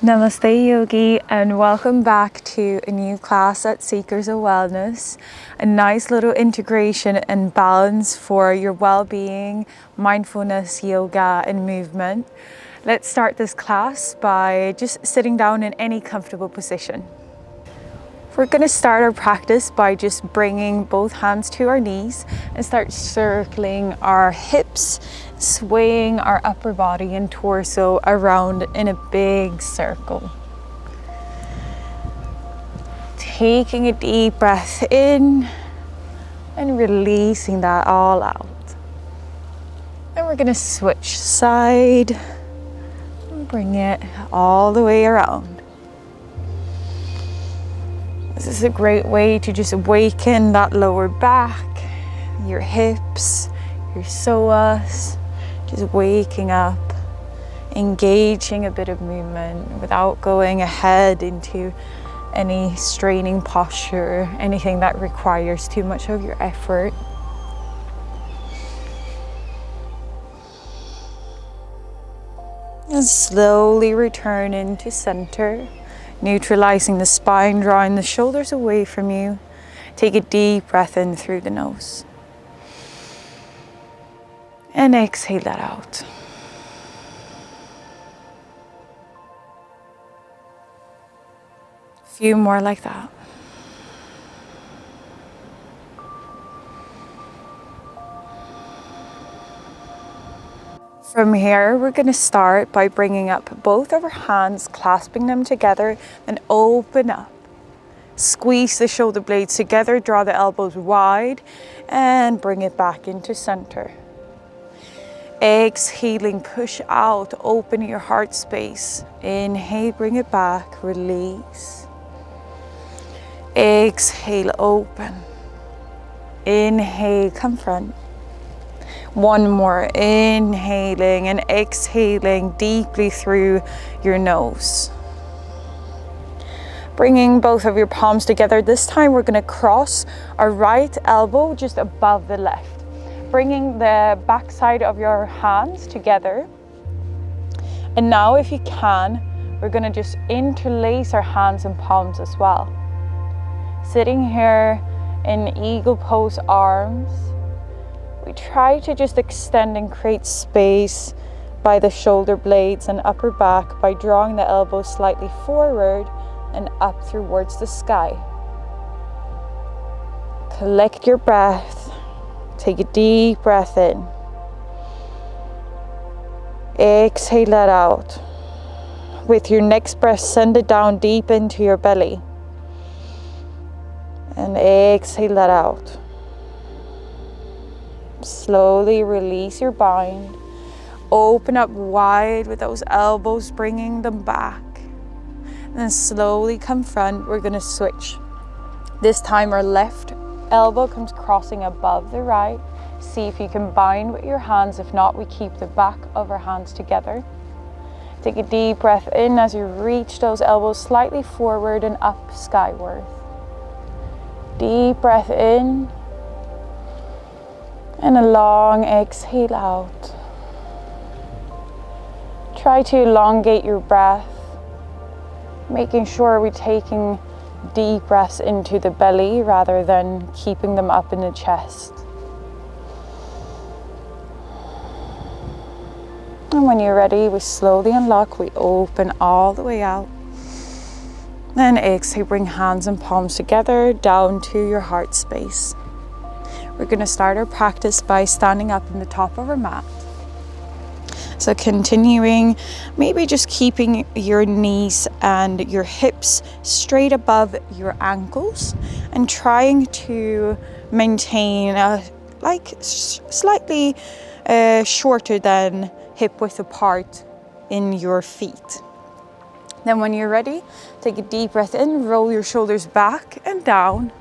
Namaste Yogi, and welcome back to a new class at Seekers of Wellness. A nice little integration and balance for your well-being, mindfulness, yoga and movement. Let's start this class by just sitting down in any comfortable position. We're going to start our practice by just bringing both hands to our knees and start circling our hips, swaying our upper body and torso around in a big circle. Taking a deep breath in and releasing that all out. And we're going to switch side and bring it all the way around. This is a great way to just awaken that lower back, your hips, your psoas, just waking up, engaging a bit of movement without going ahead into any straining posture, anything that requires too much of your effort. And slowly return into center. Neutralizing the spine, drawing the shoulders away from you. Take a deep breath in through the nose. And exhale that out. A few more like that. From here, we're going to start by bringing up both of our hands, clasping them together, and open up. Squeeze the shoulder blades together, draw the elbows wide, and bring it back into center. Exhaling, push out, open your heart space. Inhale, bring it back, release. Exhale, open. Inhale, confront. One more, inhaling and exhaling deeply through your nose. Bringing both of your palms together. This time we're going to cross our right elbow just above the left. Bringing the back side of your hands together. And now if you can, we're going to just interlace our hands and palms as well. Sitting here in eagle pose arms. We try to just extend and create space by the shoulder blades and upper back by drawing the elbows slightly forward and up towards the sky. Collect your breath. Take a deep breath in. Exhale that out. With your next breath, send it down deep into your belly. And exhale that out. Slowly release your bind. Open up wide with those elbows, bringing them back. And then slowly confront. We're going to switch. This time our left elbow comes crossing above the right. See if you can bind with your hands. If not, we keep the back of our hands together. Take a deep breath in as you reach those elbows slightly forward and up skyward. Deep breath in. And a long exhale out. Try to elongate your breath, making sure we're taking deep breaths into the belly rather than keeping them up in the chest. And when you're ready, we slowly unlock, we open all the way out. Then exhale, bring hands and palms together down to your heart space. We're going to start our practice by standing up in the top of our mat. So continuing, maybe just keeping your knees and your hips straight above your ankles and trying to maintain slightly shorter than hip width apart in your feet. Then when you're ready, take a deep breath in, roll your shoulders back and down.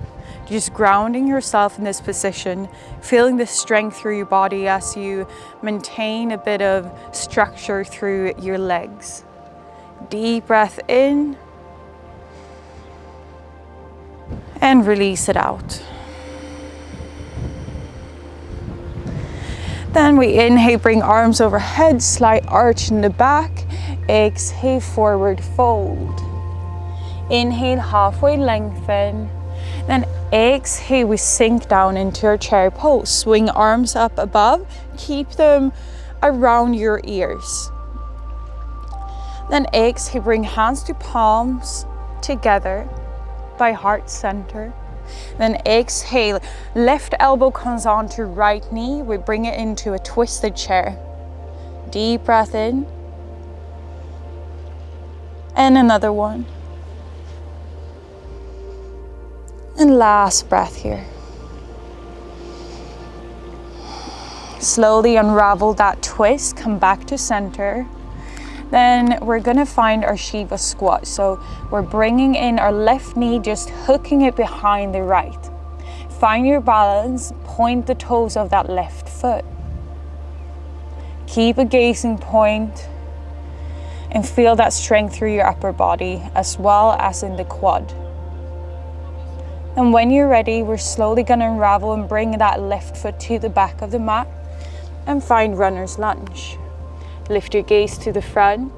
Just grounding yourself in this position, feeling the strength through your body as you maintain a bit of structure through your legs. Deep breath in and release it out. Then we inhale, bring arms overhead, slight arch in the back. Exhale, forward fold. Inhale, halfway lengthen. Then exhale, we sink down into our chair pose. Swing arms up above, keep them around your ears. Then exhale, bring hands to palms together by heart center. Then exhale, left elbow comes onto right knee. We bring it into a twisted chair. Deep breath in. And another one. And last breath here. Slowly unravel that twist, come back to center. Then we're gonna find our Shiva squat. So we're bringing in our left knee, just hooking it behind the right. Find your balance, point the toes of that left foot. Keep a gazing point and feel that strength through your upper body as well as in the quad. And when you're ready, we're slowly gonna unravel and bring that left foot to the back of the mat and find runner's lunge. Lift your gaze to the front.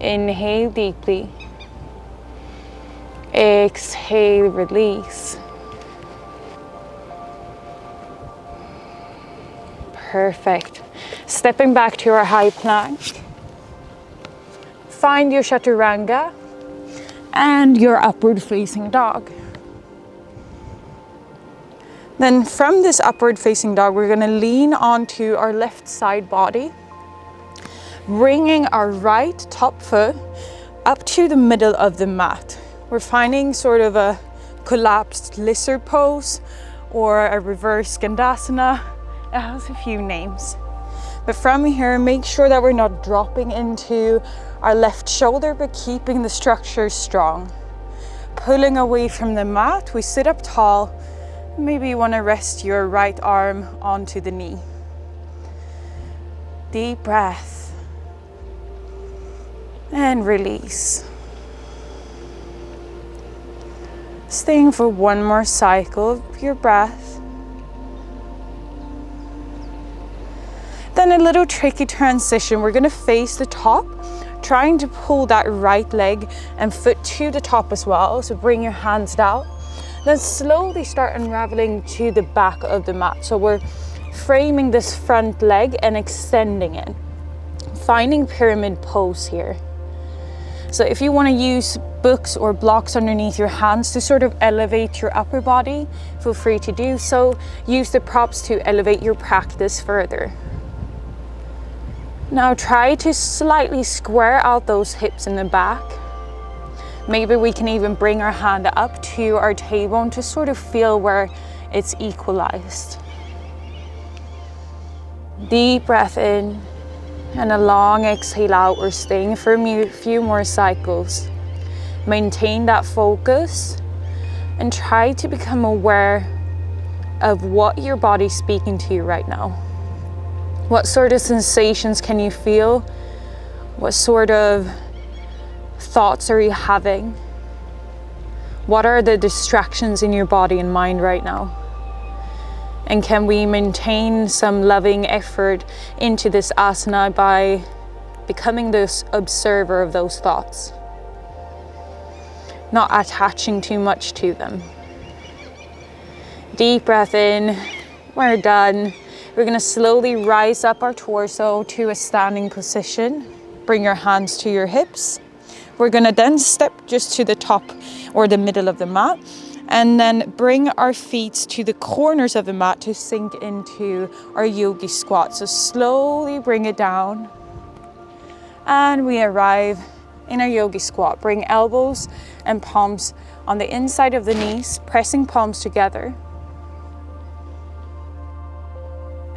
Inhale deeply. Exhale, release. Perfect. Stepping back to our high plank. Find your chaturanga and your upward facing dog. Then from this upward facing dog, we're gonna lean onto our left side body, bringing our right top foot up to the middle of the mat. We're finding sort of a collapsed lizard pose or a reverse Skandasana. It has a few names. But from here, make sure that we're not dropping into our left shoulder, but keeping the structure strong. Pulling away from the mat, we sit up tall. Maybe you want to rest your right arm onto the knee. Deep breath. And release. Staying for one more cycle of your breath. Then a little tricky transition. We're gonna face the top, trying to pull that right leg and foot to the top as well. So bring your hands down. Then slowly start unraveling to the back of the mat. So we're framing this front leg and extending it. Finding pyramid pose here. So if you want to use books or blocks underneath your hands to sort of elevate your upper body, feel free to do so. Use the props to elevate your practice further. Now try to slightly square out those hips in the back. Maybe we can even bring our hand up to our tailbone to sort of feel where it's equalized. Deep breath in and a long exhale out. We're staying for a few more cycles. Maintain that focus and try to become aware of what your body's speaking to you right now. What sort of sensations can you feel? What sort of thoughts are you having? What are the distractions in your body and mind right now? And can we maintain some loving effort into this asana by becoming this observer of those thoughts? Not attaching too much to them. Deep breath in. We're done. We're gonna slowly rise up our torso to a standing position. Bring your hands to your hips. We're gonna then step just to the top or the middle of the mat and then bring our feet to the corners of the mat to sink into our yogi squat. So slowly bring it down and we arrive in our yogi squat. Bring elbows and palms on the inside of the knees, pressing palms together.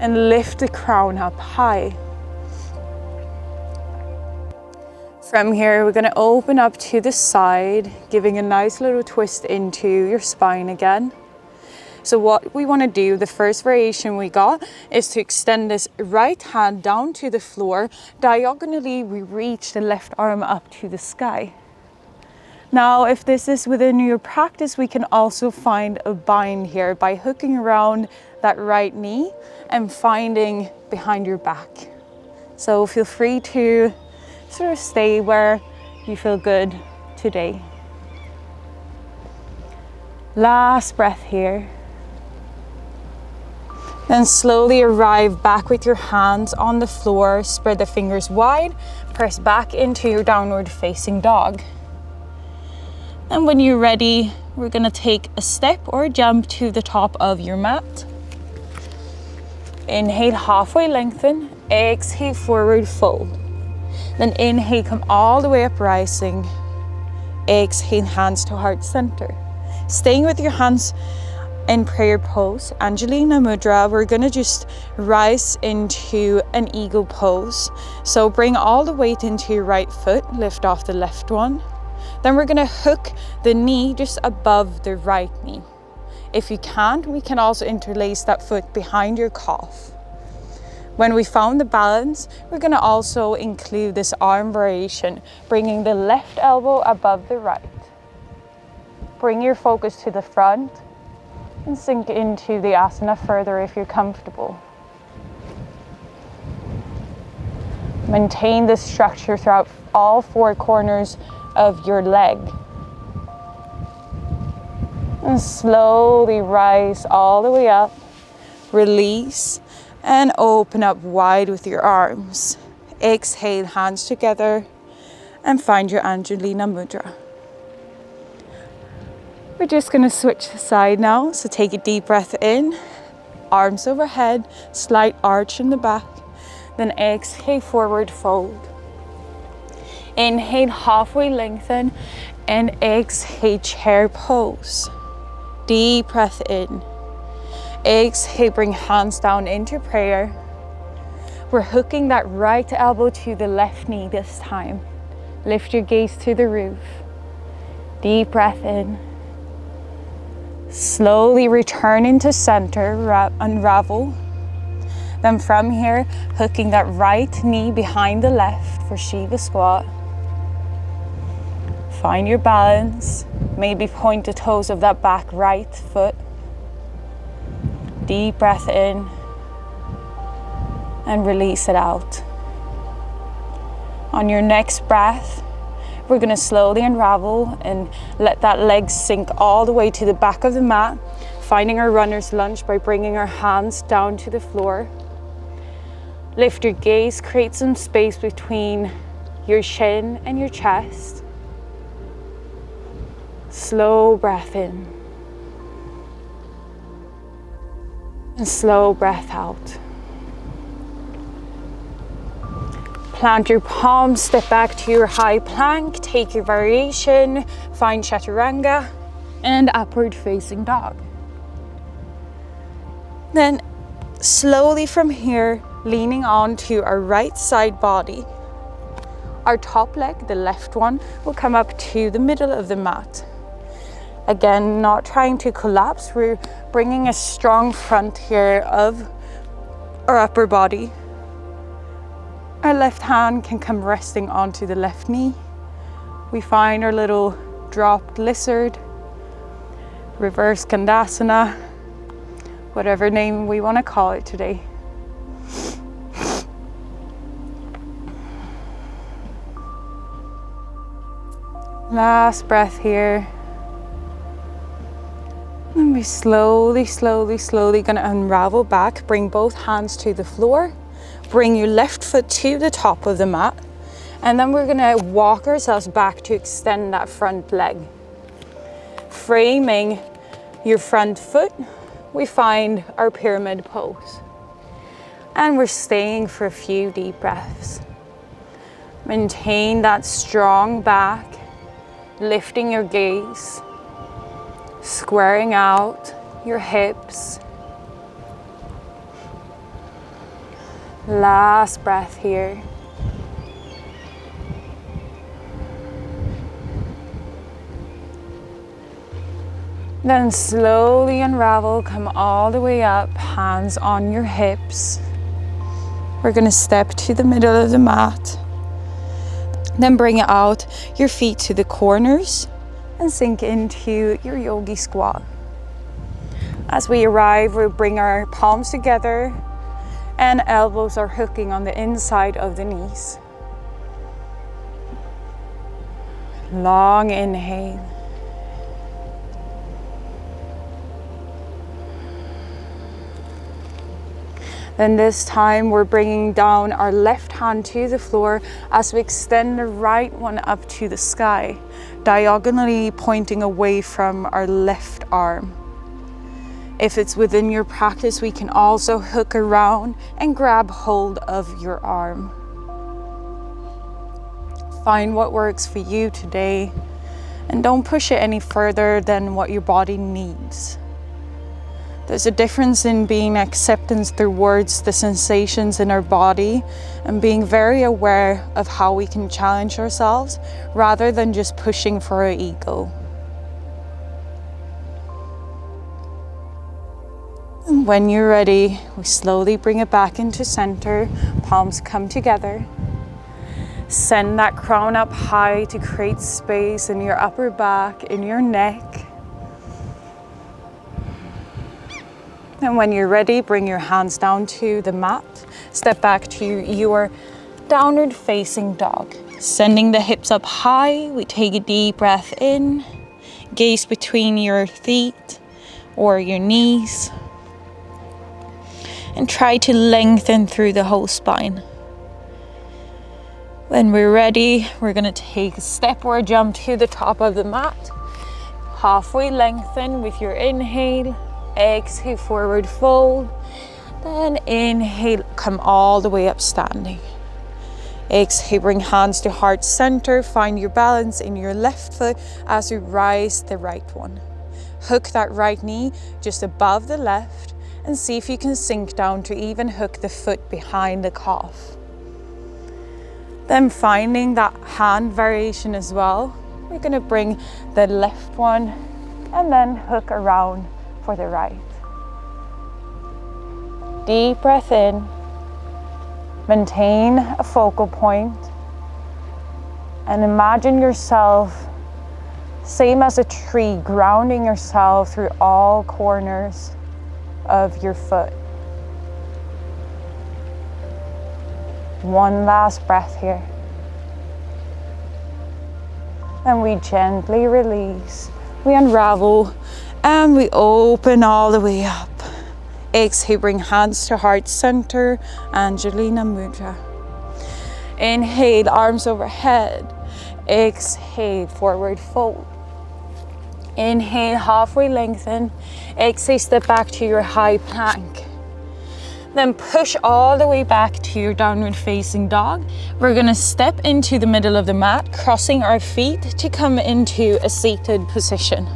And lift the crown up high. From here, we're gonna open up to the side, giving a nice little twist into your spine again. So what we wanna do, the first variation we got, is to extend this right hand down to the floor. Diagonally, we reach the left arm up to the sky. Now, if this is within your practice, we can also find a bind here by hooking around that right knee and finding behind your back. So feel free to Sort of stay where you feel good today. Last breath here. Then slowly arrive back with your hands on the floor, spread the fingers wide, press back into your downward facing dog. And when you're ready, we're gonna take a step or a jump to the top of your mat. Inhale, halfway lengthen, exhale, forward fold. Then inhale, come all the way up, rising. Exhale, hands to heart center. Staying with your hands in prayer pose, Angelina Mudra, we're gonna just rise into an eagle pose. So bring all the weight into your right foot, lift off the left one. Then we're gonna hook the knee just above the right knee. If you can't, we can also interlace that foot behind your calf. When we found the balance, we're gonna also include this arm variation, bringing the left elbow above the right. Bring your focus to the front and sink into the asana further if you're comfortable. Maintain this structure throughout all four corners of your leg. And slowly rise all the way up, release, and open up wide with your arms. Exhale, hands together, and find your Angelina Mudra. We're just gonna switch the side now, so take a deep breath in, arms overhead, slight arch in the back, then exhale, forward fold. Inhale, halfway lengthen, and exhale, chair pose. Deep breath in. Exhale, bring hands down into prayer. We're hooking that right elbow to the left knee this time. Lift your gaze to the roof. Deep breath in. Slowly return into center, unravel. Then from here, hooking that right knee behind the left for Shiva squat. Find your balance. Maybe point the toes of that back right foot. Deep breath in and release it out. On your next breath, we're gonna slowly unravel and let that leg sink all the way to the back of the mat, finding our runner's lunge by bringing our hands down to the floor. Lift your gaze, create some space between your chin and your chest. Slow breath in. And slow breath out. Plant your palms, step back to your high plank, take your variation, find chaturanga and upward facing dog. Then slowly from here, leaning onto our right side body. Our top leg, the left one, will come up to the middle of the mat. Again, not trying to collapse, we're bringing a strong front here of our upper body. Our left hand can come resting onto the left knee. We find our little dropped lizard, reverse Skandasana, whatever name we want to call it today. Last breath here. And we slowly gonna unravel back, bring both hands to the floor. Bring your left foot to the top of the mat, and then we're gonna walk ourselves back to extend that front leg. Framing your front foot, we find our pyramid pose. And we're staying for a few deep breaths. Maintain that strong back, lifting your gaze, squaring out your hips. Last breath here. Then slowly unravel, come all the way up, hands on your hips. We're gonna step to the middle of the mat. Then bring out your feet to the corners and sink into your yogi squat. As we arrive, we'll bring our palms together and elbows are hooking on the inside of the knees. Long inhale. Then this time we're bringing down our left hand to the floor as we extend the right one up to the sky, diagonally pointing away from our left arm. If it's within your practice, we can also hook around and grab hold of your arm. Find what works for you today and don't push it any further than what your body needs. There's a difference in being acceptance towards the sensations in our body and being very aware of how we can challenge ourselves rather than just pushing for our ego. And when you're ready, we slowly bring it back into center, palms come together. Send that crown up high to create space in your upper back, in your neck. And when you're ready, bring your hands down to the mat. Step back to your downward facing dog. Sending the hips up high, we take a deep breath in. Gaze between your feet or your knees. And try to lengthen through the whole spine. When we're ready, we're gonna take a step or a jump to the top of the mat. Halfway lengthen with your inhale. Exhale, forward fold. Then inhale, come all the way up standing. Exhale, bring hands to heart center. Find your balance in your left foot as you rise the right one. Hook that right knee just above the left and see if you can sink down to even hook the foot behind the calf. Then finding that hand variation as well. We're gonna bring the left one and then hook around for the right. Deep breath in. Maintain a focal point and imagine yourself same as a tree, grounding yourself through all corners of your foot. One last breath here. And we gently release. We unravel and we open all the way up. Exhale, bring hands to heart center, Angelina Mudra. Inhale, arms overhead. Exhale, forward fold. Inhale, halfway lengthen. Exhale, step back to your high plank. Then push all the way back to your downward facing dog. We're gonna step into the middle of the mat, crossing our feet to come into a seated position.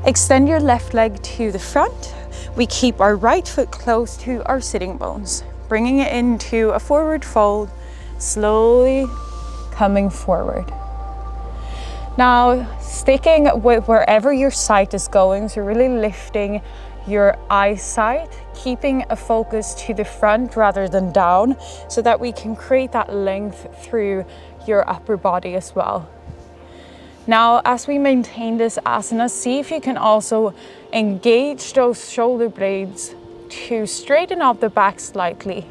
Extend your left leg to the front. We keep our right foot close to our sitting bones, bringing it into a forward fold, slowly coming forward. Now, sticking with wherever your sight is going, so really lifting your eyesight, keeping a focus to the front rather than down, so that we can create that length through your upper body as well. Now, as we maintain this asana, see if you can also engage those shoulder blades to straighten up the back slightly.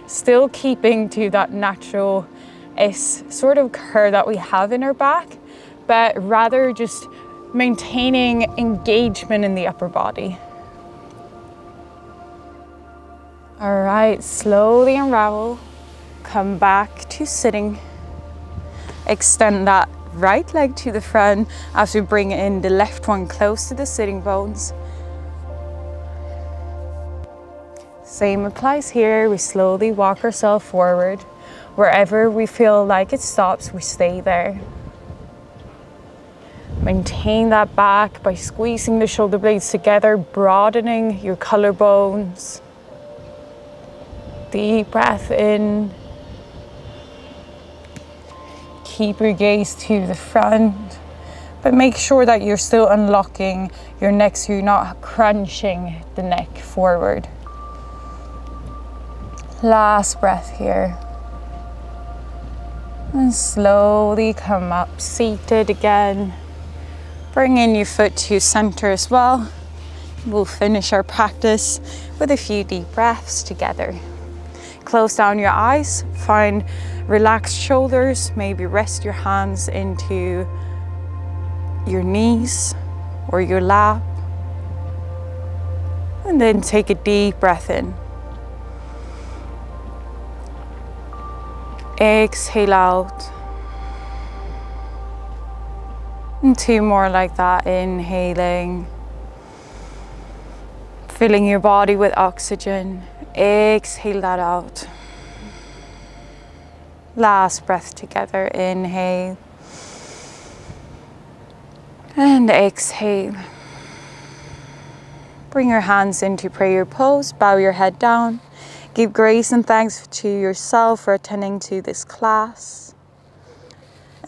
Still keeping to that natural S sort of curve that we have in our back, but rather just maintaining engagement in the upper body. All right, slowly unravel. Come back to sitting. Extend that right leg to the front as we bring in the left one close to the sitting bones. Same applies here. We slowly walk ourselves forward. Wherever we feel like it stops, we stay there. Maintain that back by squeezing the shoulder blades together, broadening your collarbones. Deep breath in. Keep your gaze to the front, but make sure that you're still unlocking your neck so you're not crunching the neck forward. Last breath here. And slowly come up, seated again. Bring in your foot to center as well. We'll finish our practice with a few deep breaths together. close down your eyes, find relaxed shoulders, maybe rest your hands into your knees or your lap. And then take a deep breath in. Exhale out. And 2 more like that, inhaling. Filling your body with oxygen. Exhale that out. Last breath together, inhale. And exhale. Bring your hands into prayer pose, bow your head down. Give grace and thanks to yourself for attending to this class.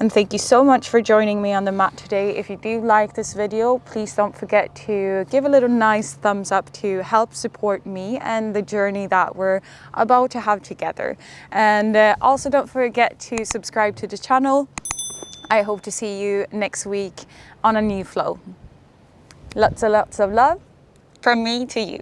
And thank you so much for joining me on the mat today. If you do like this video, please don't forget to give a little nice thumbs up to help support me and the journey that we're about to have together. And also don't forget to subscribe to the channel. I hope to see you next week on a new flow. Lots of love from me to you.